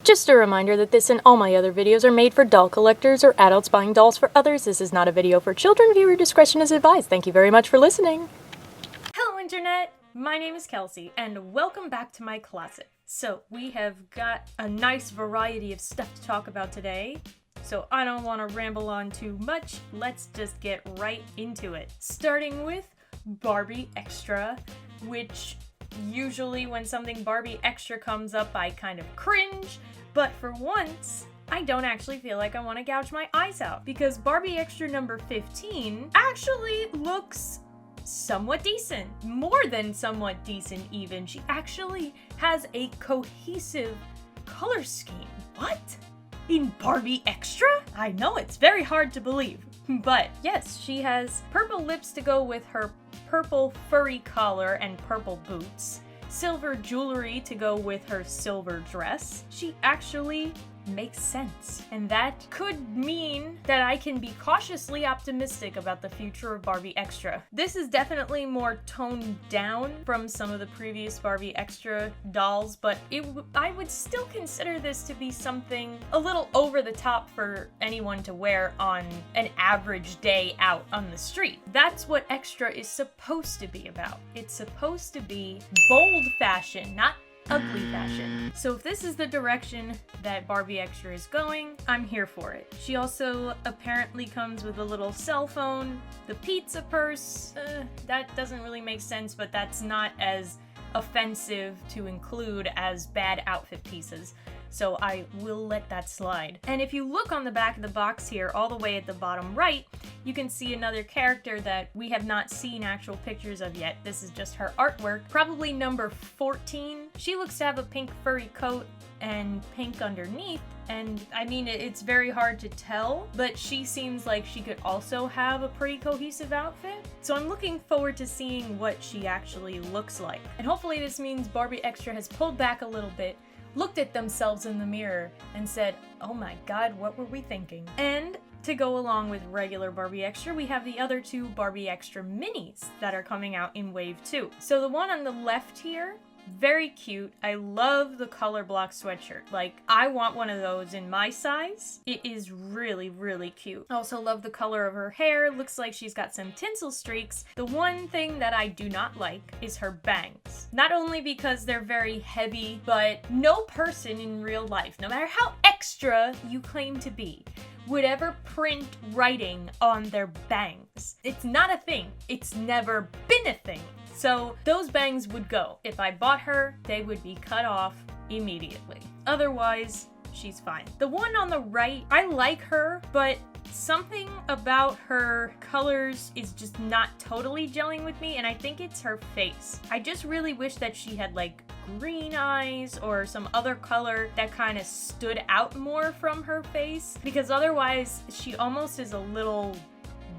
Just a reminder that this and all my other videos are made for doll collectors or adults buying dolls for others. This is not a video for children. Viewer discretion is advised. Thank you very much for listening. Hello Internet! My name is Kelsey, and welcome back to my closet. So, we have got a nice variety of stuff to talk about today. So I don't want to ramble on too much. Let's just get right into it. Starting with Barbie Extra, which usually when something Barbie Extra comes up, I kind of cringe. But for once, I don't actually feel like I want to gouge my eyes out, because Barbie Extra number 15 actually looks somewhat decent. More than somewhat decent even. She actually has a cohesive color scheme. What? In Barbie Extra? I know it's very hard to believe. But yes, she has purple lips to go with her purple furry collar and purple boots, silver jewelry to go with her silver dress. She actually makes sense, and that could mean that I can be cautiously optimistic about the future of Barbie Extra. This is definitely more toned down from some of the previous Barbie Extra dolls, but I would still consider this to be something a little over the top for anyone to wear on an average day out on the street. That's what Extra is supposed to be about. It's supposed to be bold fashion, not ugly fashion. So if this is the direction that Barbie Extra is going, I'm here for it. She also apparently comes with a little cell phone, the pizza purse. That doesn't really make sense, but that's not as offensive to include as bad outfit pieces. So I will let that slide. And if you look on the back of the box here, all the way at the bottom right, you can see another character that we have not seen actual pictures of yet. This is just her artwork, probably number 14. She looks to have a pink furry coat and pink underneath, and I mean, it's very hard to tell, but she seems like she could also have a pretty cohesive outfit. So I'm looking forward to seeing what she actually looks like. And hopefully this means Barbie Extra has pulled back a little bit, looked at themselves in the mirror, and said, oh my god, what were we thinking? And to go along with regular Barbie Extra, we have the other two Barbie Extra minis that are coming out in Wave 2. So the one on the left here, very cute. I love the color block sweatshirt. Like, I want one of those in my size. It is really, really cute. I also love the color of her hair. Looks like she's got some tinsel streaks. The one thing that I do not like is her bangs. Not only because they're very heavy, but no person in real life, no matter how extra you claim to be, would ever print writing on their bangs. It's not a thing. It's never been a thing. So those bangs would go. If I bought her, they would be cut off immediately. Otherwise, she's fine. The one on the right, I like her, but something about her colors is just not totally gelling with me, and I think it's her face. I just really wish that she had like green eyes or some other color that kind of stood out more from her face, because otherwise she almost is a little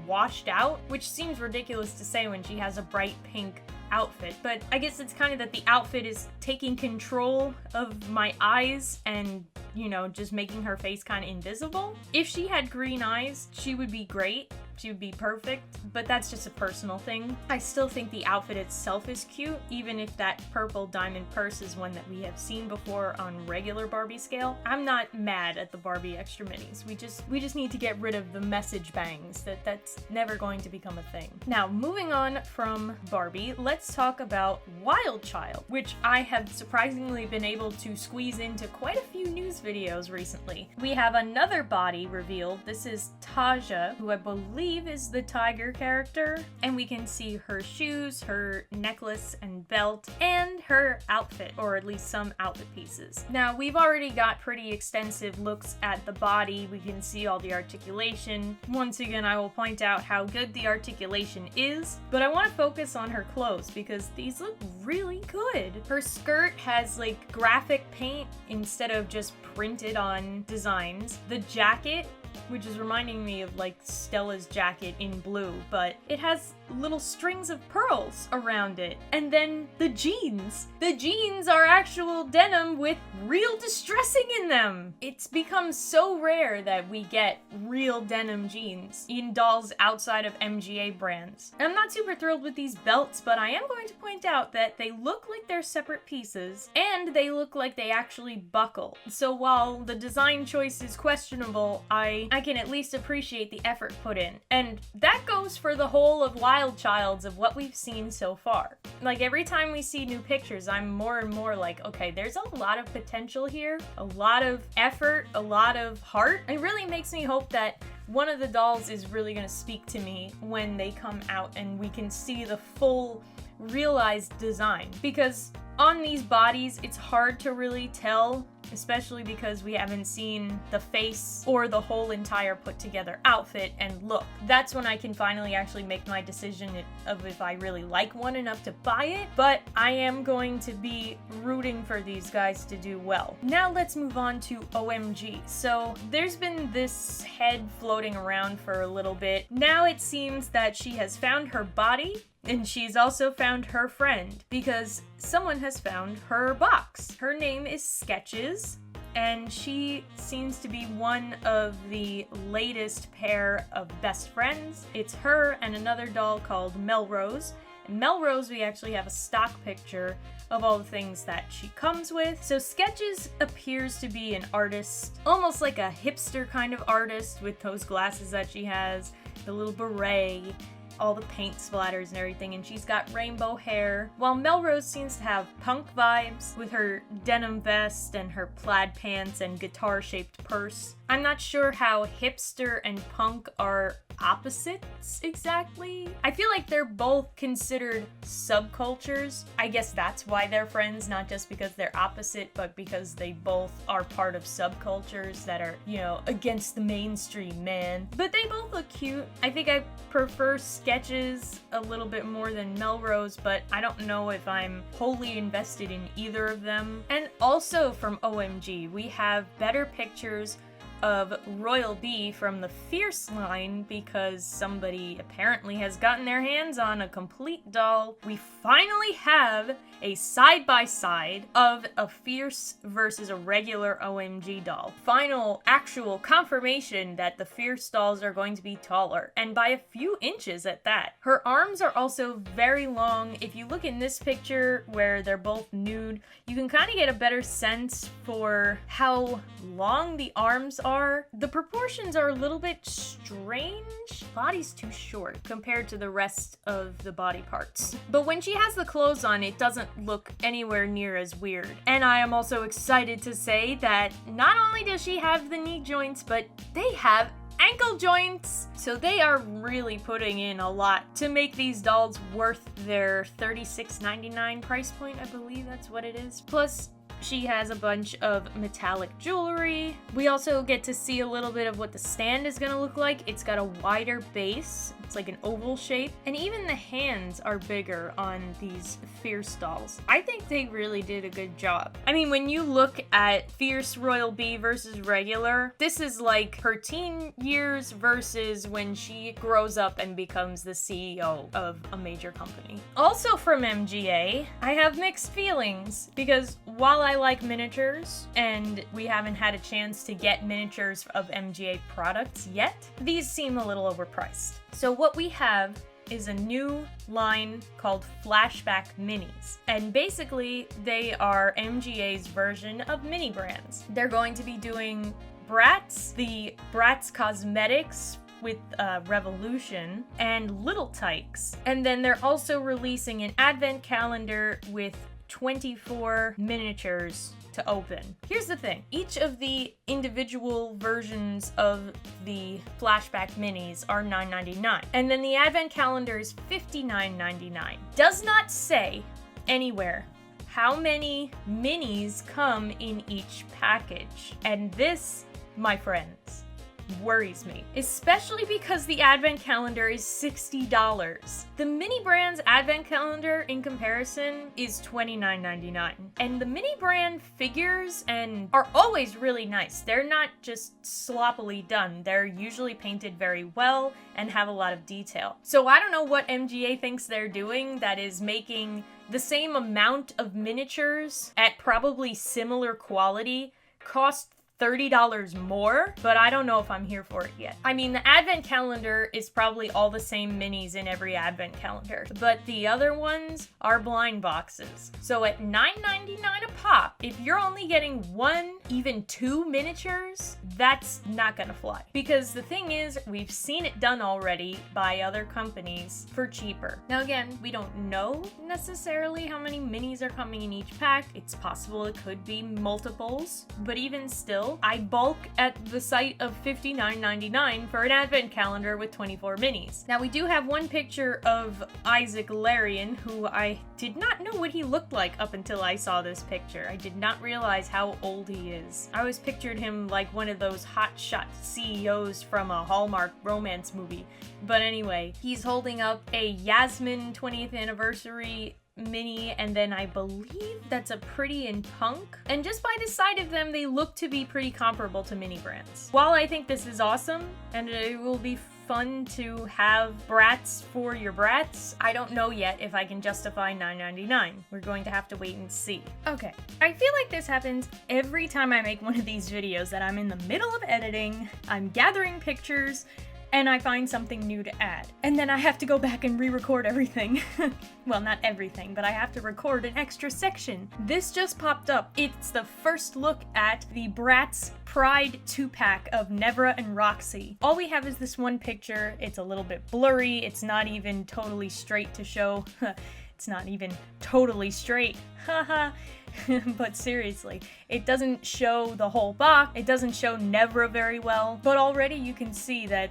washed out, which seems ridiculous to say when she has a bright pink outfit, but I guess it's kind of that the outfit is taking control of my eyes and, you know, just making her face kind of invisible. If she had green eyes, she would be great. She would be perfect, but that's just a personal thing. I still think the outfit itself is cute, even if that purple diamond purse is one that we have seen before on regular Barbie scale. I'm not mad at the Barbie Extra minis. We just need to get rid of the message bangs. That's never going to become a thing. Now, moving on from Barbie, let's talk about Wild Child, which I have surprisingly been able to squeeze into quite a few news videos recently. We have another body revealed. This is Taja, who I believe is the tiger character, and we can see her shoes, her necklace and belt, and her outfit, or at least some outfit pieces. Now, we've already got pretty extensive looks at the body. We can see all the articulation. Once again, I will point out how good the articulation is, but I want to focus on her clothes because these look really good. Her skirt has like graphic paint instead of just printed on designs. The jacket, which is reminding me of like Stella's jacket in blue, but it has little strings of pearls around it. And then the jeans. The jeans are actual denim with real distressing in them. It's become so rare that we get real denim jeans in dolls outside of MGA brands. I'm not super thrilled with these belts, but I am going to point out that they look like they're separate pieces, and they look like they actually buckle. So while the design choice is questionable, I can at least appreciate the effort put in. And that goes for the whole of Wild Child's of what we've seen so far. Like, every time we see new pictures, I'm more and more like, okay, there's a lot of potential here, a lot of effort, a lot of heart. It really makes me hope that one of the dolls is really gonna speak to me when they come out and we can see the full realized design. Because on these bodies, it's hard to really tell, especially because we haven't seen the face or the whole entire put together outfit and look. That's when I can finally actually make my decision of if I really like one enough to buy it, but I am going to be rooting for these guys to do well. Now let's move on to OMG. So there's been this head floating around for a little bit. Now it seems that she has found her body, and she's also found her friend, because someone has found her box. Her name is Sketches, and she seems to be one of the latest pair of best friends. It's her and another doll called Melrose. And Melrose, we actually have a stock picture of all the things that she comes with. So Sketches appears to be an artist, almost like a hipster kind of artist, with those glasses that she has, the little beret, all the paint splatters and everything, and she's got rainbow hair, while Melrose seems to have punk vibes with her denim vest and her plaid pants and guitar-shaped purse. I'm not sure how hipster and punk are opposites exactly. I feel like they're both considered subcultures. I guess that's why they're friends, not just because they're opposite, but because they both are part of subcultures that are, you know, against the mainstream, man. But they both look cute. I think I prefer Sketches a little bit more than Melrose, but I don't know if I'm wholly invested in either of them. And also from OMG, we have better pictures of Royal Bee from the Fierce line because somebody apparently has gotten their hands on a complete doll. We finally have a side-by-side of a Fierce versus a regular OMG doll. Final actual confirmation that the Fierce dolls are going to be taller, and by a few inches at that. Her arms are also very long. If you look in this picture where they're both nude, you can kind of get a better sense for how long the arms are. The proportions are a little bit strange. Body's too short compared to the rest of the body parts. But when she has the clothes on, it doesn't look anywhere near as weird. And I am also excited to say that not only does she have the knee joints, but they have ankle joints. So they are really putting in a lot to make these dolls worth their $36.99 price point. I believe that's what it is. Plus, she has a bunch of metallic jewelry. We also get to see a little bit of what the stand is gonna look like. It's got a wider base. It's like an oval shape. And even the hands are bigger on these Fierce dolls. I think they really did a good job. I mean, when you look at Fierce Royal Bee versus regular, this is like her teen years versus when she grows up and becomes the CEO of a major company. Also from MGA, I have mixed feelings because while I like miniatures, and we haven't had a chance to get miniatures of MGA products yet, these seem a little overpriced. So what we have is a new line called Flashback Minis. And basically, they are MGA's version of mini brands. They're going to be doing Bratz, the Bratz Cosmetics with Revolution, and Little Tykes. And then they're also releasing an advent calendar with 24 miniatures to open. Here's the thing. Each of the individual versions of the Flashback Minis are $9.99. And then the advent calendar is $59.99. Does not say anywhere how many minis come in each package. And this, my friends, worries me, especially because the advent calendar is $60. The mini brand's advent calendar in comparison is $29.99. And the mini brand figures are always really nice. They're not just sloppily done. They're usually painted very well and have a lot of detail. So I don't know what MGA thinks they're doing that is making the same amount of miniatures at probably similar quality cost $30 more, but I don't know if I'm here for it yet. I mean, the advent calendar is probably all the same minis in every advent calendar, but the other ones are blind boxes. So at $9.99 a pop, if you're only getting one, even two miniatures, that's not gonna fly. Because the thing is, we've seen it done already by other companies for cheaper. Now again, we don't know necessarily how many minis are coming in each pack. It's possible it could be multiples, but even still, I bulk at the sight of $59.99 for an advent calendar with 24 minis. Now we do have one picture of Isaac Larian, who I did not know what he looked like up until I saw this picture. I did not realize how old he is. I always pictured him like one of those hotshot CEOs from a Hallmark romance movie. But anyway, he's holding up a Yasmin 20th anniversary mini, and then I believe that's a Pretty in Punk. And just by the side of them, they look to be pretty comparable to mini brands. While I think this is awesome, and it will be fun to have Bratz for your Bratz, I don't know yet if I can justify $9.99. We're going to have to wait and see. Okay, I feel like this happens every time I make one of these videos, that I'm in the middle of editing, I'm gathering pictures, and I find something new to add. And then I have to go back and re-record everything. Well, not everything, but I have to record an extra section. This just popped up. It's the first look at the Bratz Pride 2-pack of Nevra and Roxy. All we have is this one picture. It's a little bit blurry. It's not even totally straight to show. It's not even totally straight. Haha. But seriously, it doesn't show the whole box. It doesn't show Nevra very well. But already you can see that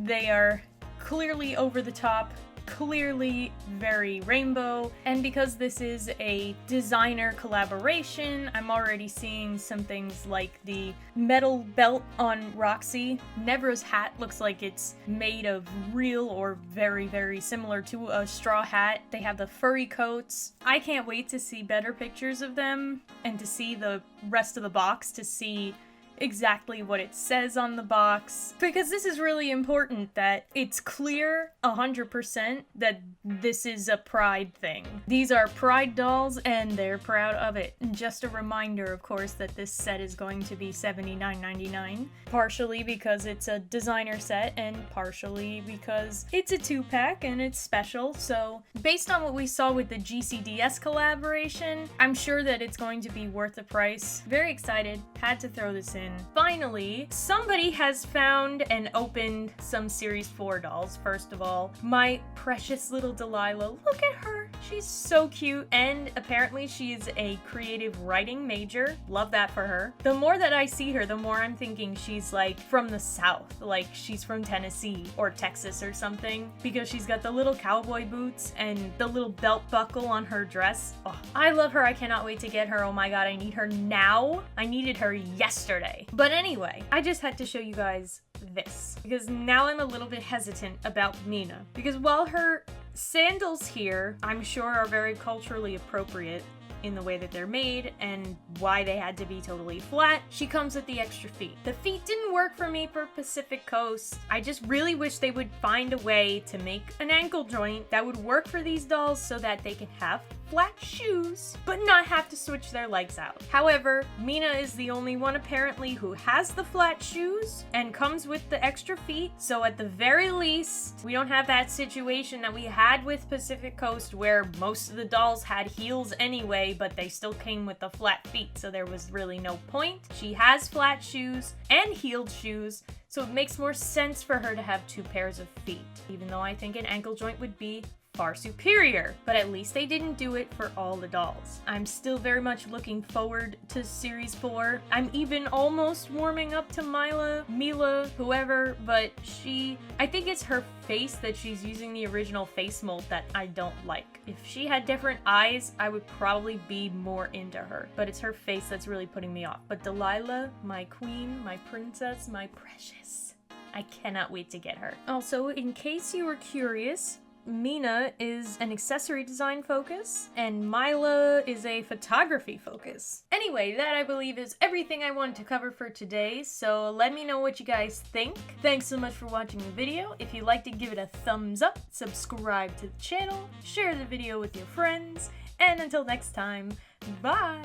they are clearly over the top, clearly very rainbow, and because this is a designer collaboration, I'm already seeing some things like the metal belt on Roxy. Nevra's hat looks like it's made of real or very, very similar to a straw hat. They have the furry coats. I can't wait to see better pictures of them and to see the rest of the box, to see exactly what it says on the box, because this is really important that it's clear 100% that this is a Pride thing. These are Pride dolls and they're proud of it. And just a reminder, of course, that this set is going to be $79.99, partially because it's a designer set and partially because it's a 2-pack and it's special. So based on what we saw with the GCDS collaboration, I'm sure that it's going to be worth the price. Very excited, had to throw this in. Finally, somebody has found and opened some Series 4 dolls. First of all, my precious little Delilah. Look at her. She's so cute, and apparently she is a creative writing major. Love that for her. The more that I see her, the more I'm thinking she's like from the South, like she's from Tennessee or Texas or something, because she's got the little cowboy boots and the little belt buckle on her dress. Oh, I love her. I cannot wait to get her. Oh my god, I need her now. I needed her yesterday. But anyway, I just had to show you guys this, because now I'm a little bit hesitant about Meena, because while her sandals here, I'm sure, are very culturally appropriate in the way that they're made and why they had to be totally flat, she comes with the extra feet. The feet didn't work for me for Pacific Coast. I just really wish they would find a way to make an ankle joint that would work for these dolls so that they can have flat shoes, but not have to switch their legs out. However, Meena is the only one apparently who has the flat shoes and comes with the extra feet, so at the very least, we don't have that situation that we had with Pacific Coast where most of the dolls had heels anyway, but they still came with the flat feet, so there was really no point. She has flat shoes and heeled shoes, so it makes more sense for her to have 2 pairs of feet, even though I think an ankle joint would be far superior, but at least they didn't do it for all the dolls. I'm still very much looking forward to Series 4. I'm even almost warming up to Mila, whoever, but I think it's her face that she's using the original face mold that I don't like. If she had different eyes, I would probably be more into her, but it's her face that's really putting me off. But Delilah, my queen, my princess, my precious, I cannot wait to get her. Also, in case you were curious, Meena is an accessory design focus, and Mila is a photography focus. Anyway, that I believe is everything I wanted to cover for today, so let me know what you guys think. Thanks so much for watching the video. If you liked it, give it a thumbs up, subscribe to the channel, share the video with your friends, and until next time, bye!